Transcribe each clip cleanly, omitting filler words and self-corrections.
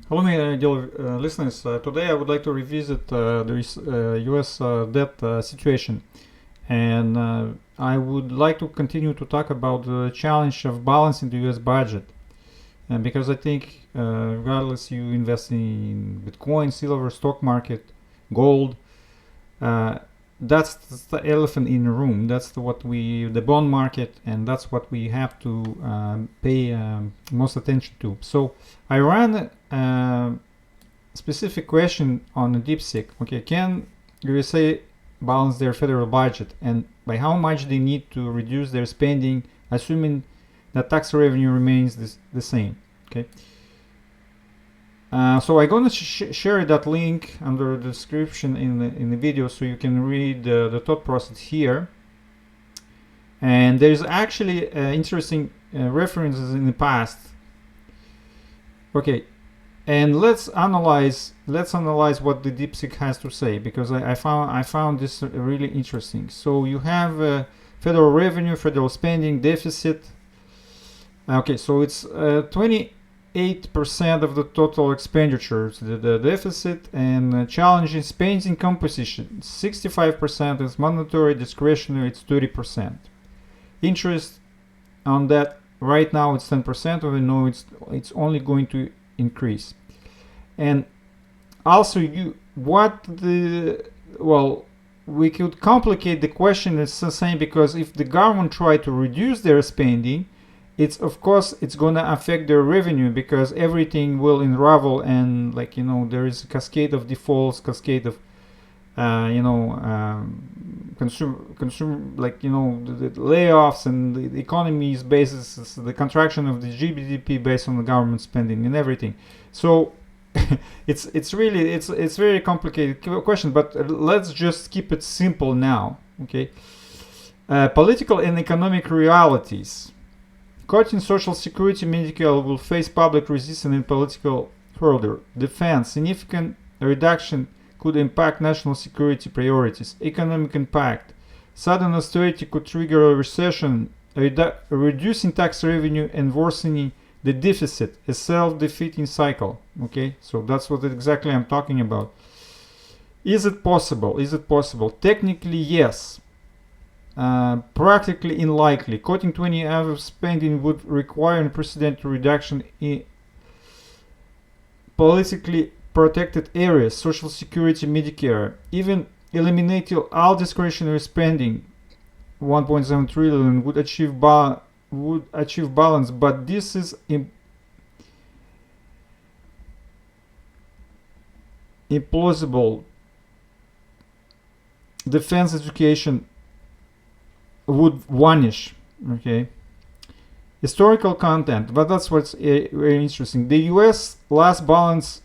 Hello, my dear listeners. Today I would like to revisit the US debt situation, and I would like to continue to talk about the challenge of balancing the US budget. And because I think, regardless you invest in Bitcoin, silver, stock market, gold, uh, that's the elephant in the room. That's the bond market, and that's what we have to pay most attention to. So I ran specific question on the DeepSeek. Okay, can USA balance their federal budget, and by how much they need to reduce their spending, assuming that tax revenue remains the same? Okay. So I'm gonna share that link under the description in the video, so you can read the thought process here. And there's actually interesting references in the past. Okay, and let's analyze what the DeepSeek has to say, because I found this really interesting. So you have federal revenue, federal spending, deficit. Okay, so it's 28% of the total expenditures, the deficit, and challenging spending composition. 65% is mandatory, discretionary, it's 30%. Interest on that right now it's 10%, we know it's only going to increase. And also we could complicate the question. It's the same, because if the government try to reduce their spending, it's going to affect their revenue, because everything will unravel, and there is a cascade of defaults, cascade of consumer the layoffs, and the economy is based the contraction of the GDP based on the government spending and everything. So it's very complicated question, but let's just keep it simple now. Okay. Political and economic realities. Cutting Social Security, Medicare will face public resistance and political further. Defense. Significant reduction could impact national security priorities. Economic impact. Sudden austerity could trigger a recession, reducing tax revenue and worsening the deficit, a self-defeating cycle. Okay, so that's what exactly I'm talking about. Is it possible? Technically, yes. Practically unlikely. Cutting 20 years of spending would require unprecedented reduction in politically protected areas, Social Security, Medicare. Even eliminating all discretionary spending, 1.7 trillion, would achieve balance, but this is implausible. Defense, education would vanish. Okay. Historical content, but that's what's very interesting. The US last balanced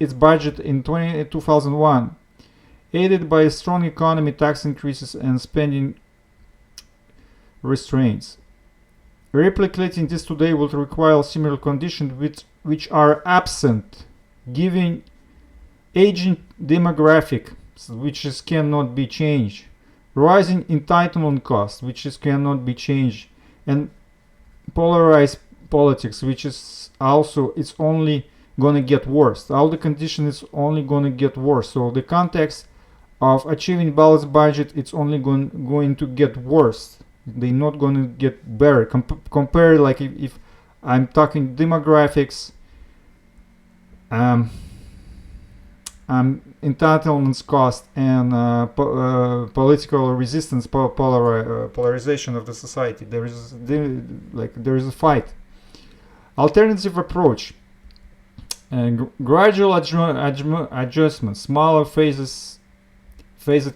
its budget in 2001, aided by a strong economy, tax increases, and spending restraints. Replicating this today would require similar conditions which are absent, given aging demographic, which cannot be changed, rising entitlement costs, which cannot be changed, and polarized politics, which is also, it's only gonna get worse. All the conditions is only gonna get worse. So the context of achieving balanced budget, it's only going to get worse. They're not gonna get better. Compare, like, if I'm talking demographics, entitlements cost, and political resistance, polarization of the society. There is a fight. Alternative approach. Gradual adjustments, smaller phased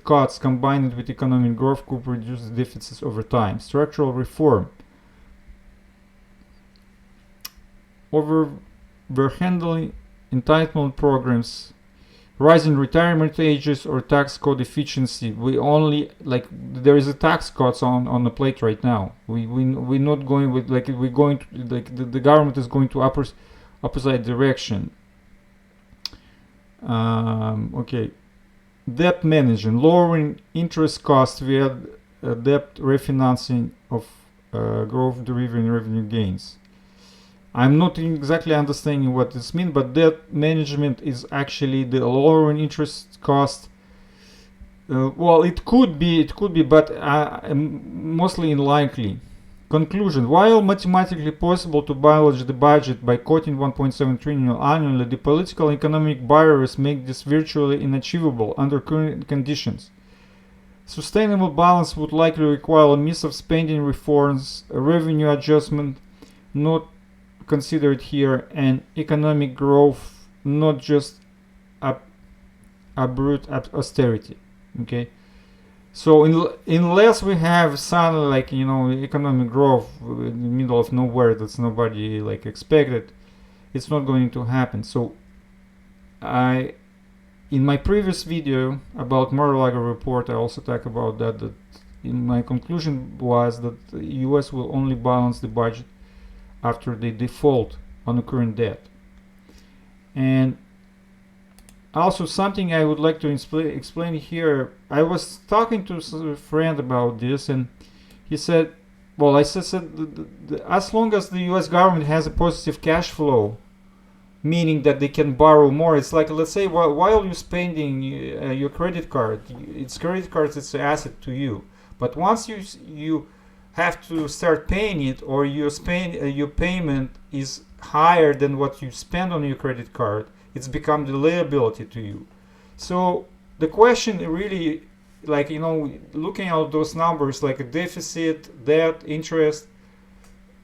cuts combined with economic growth could reduce the deficits over time. Structural reform. Overhandling entitlement programs, rising retirement ages, or tax code efficiency. There is a tax cuts on the plate right now. We're not going with, we're going to, the government is going to opposite direction. Okay. Debt management, lowering interest costs via debt refinancing of growth driven revenue gains. I'm not exactly understanding what this means, but debt management is actually the lowering interest cost. Well, it could be, but mostly unlikely. Conclusion: while mathematically possible to balance the budget by cutting 1.7 trillion annually, the political and economic barriers make this virtually unachievable under current conditions. Sustainable balance would likely require a mix of spending reforms, a revenue adjustment not considered here, and economic growth, not just abrupt austerity. Okay, so unless we have some economic growth in the middle of nowhere that's nobody expected, it's not going to happen. So in my previous video about Mar-a-Lago report, I also talk about that in my conclusion was that the US will only balance the budget after they default on the current debt. And also something I would like to explain here, I was talking to a friend about this, and he said, well, I said as long as the US government has a positive cash flow, meaning that they can borrow more, it's like, let's say, while you're spending your credit card, it's an asset to you. But once you have to start paying it, or your payment is higher than what you spend on your credit card, it's become the liability to you. So the question really, looking at those numbers, like a deficit, debt, interest,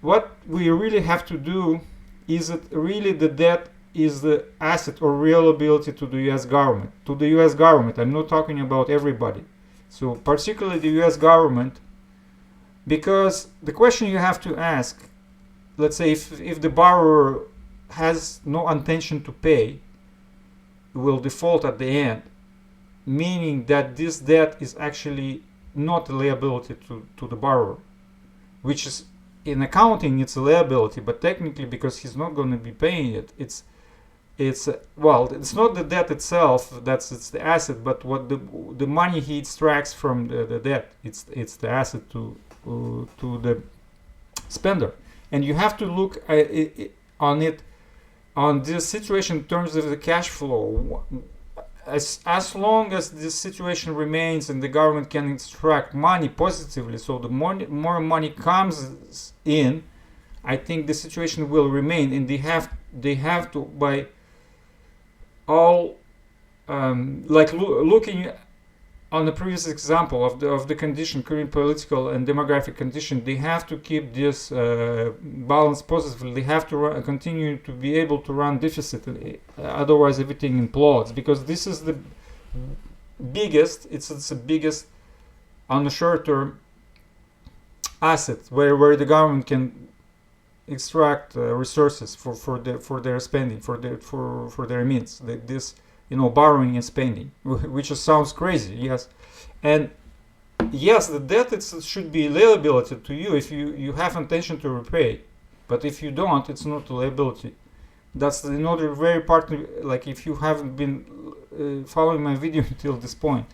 what we really have to do is that really the debt is the asset or real liability to the US government. To the US government, I'm not talking about everybody. So particularly the US government, because the question you have to ask, let's say if the borrower has no intention to pay, will default at the end, meaning that this debt is actually not a liability to the borrower, which is, in accounting, it's a liability, but technically, because he's not going to be paying it, it's not the debt itself, it's the asset, but what the money he extracts from the debt, it's the asset to the spender. And you have to look on this situation in terms of the cash flow. As long as this situation remains and the government can extract money positively, so the more money comes in, I think the situation will remain, and they have to, by all looking on the previous example of the condition, current political and demographic condition, they have to keep this balance positively. They have to continue to be able to run deficit, otherwise everything implodes, because this is the biggest, it's the biggest on the short term asset where the government can extract resources for their spending, for their means. This borrowing and spending, which sounds crazy, yes. And yes, the debt should be liability to you if you have intention to repay, but if you don't, it's not a liability. That's another very part, like if you haven't been following my video until this point,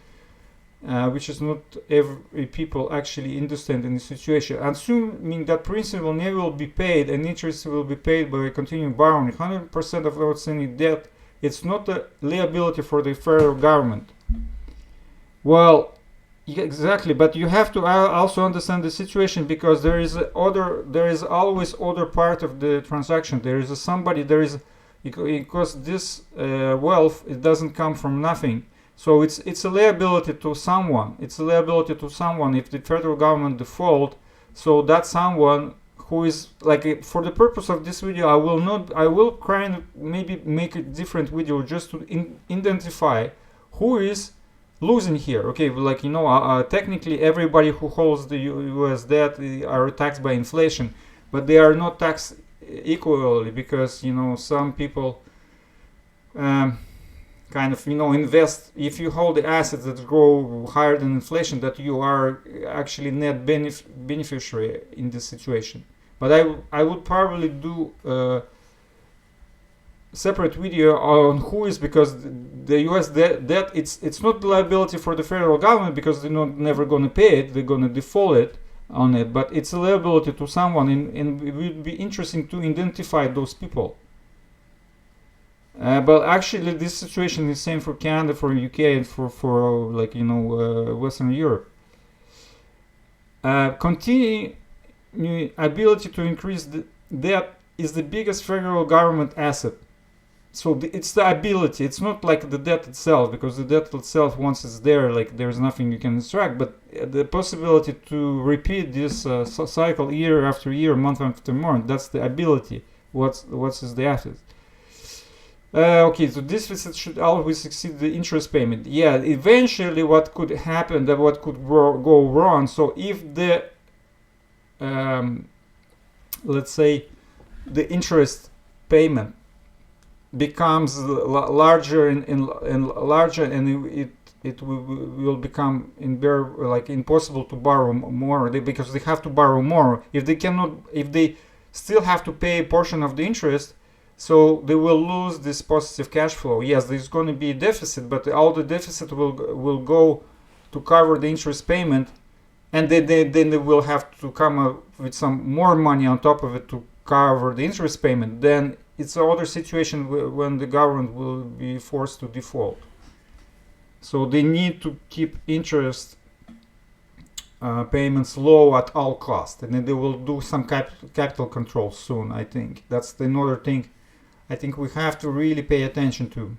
which is not every people actually understand in the situation. Assuming that principal never will be paid and interest will be paid by continuing borrowing 100% of outstanding debt, it's not a liability for the federal government. Well, exactly, but you have to also understand the situation, because there is always other part of the transaction. Because this wealth, it doesn't come from nothing. So it's a liability to someone. It's a liability to someone if the federal government default. So that someone who is, like, for the purpose of this video, I will kind of maybe make a different video just to identify who is losing here. Okay, technically everybody who holds the US debt are taxed by inflation, but they are not taxed equally, because some people invest. If you hold the assets that grow higher than inflation, that you are actually net beneficiary in this situation. But I would probably do a separate video on who is, because the US debt, it's not liability for the federal government, because they're never going to pay it, they're going to default it, on it, but it's a liability to someone, and it would be interesting to identify those people. But actually, this situation is same for Canada, for UK, and for like Western Europe. Continuing ability to increase the debt is the biggest federal government asset. So it's the ability. It's not like the debt itself, because the debt itself, once it's there, like there's nothing you can extract. But the possibility to repeat this cycle year after year, month after month, that's the ability. What's is the asset? Okay, so this deficit should always exceed the interest payment. Yeah, eventually what could happen, that what could go wrong. So if the let's say the interest payment becomes larger and larger, and it will become impossible to borrow more, because they have to borrow more. If they still have to pay a portion of the interest, so they will lose this positive cash flow. Yes, there's going to be a deficit, but all the deficit will go to cover the interest payment, and then they will have to come up with some more money on top of it to cover the interest payment. Then it's another situation when the government will be forced to default. So they need to keep interest payments low at all costs, and then they will do some capital control soon. I think that's another thing I think we have to really pay attention to,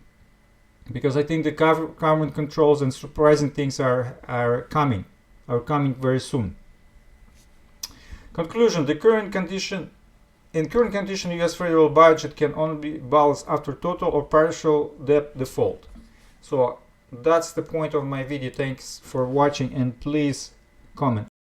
because I think the government controls and surprising things are coming very soon. Conclusion: in current condition, U.S. federal budget can only be balanced after total or partial debt default. So that's the point of my video. Thanks for watching, and please comment.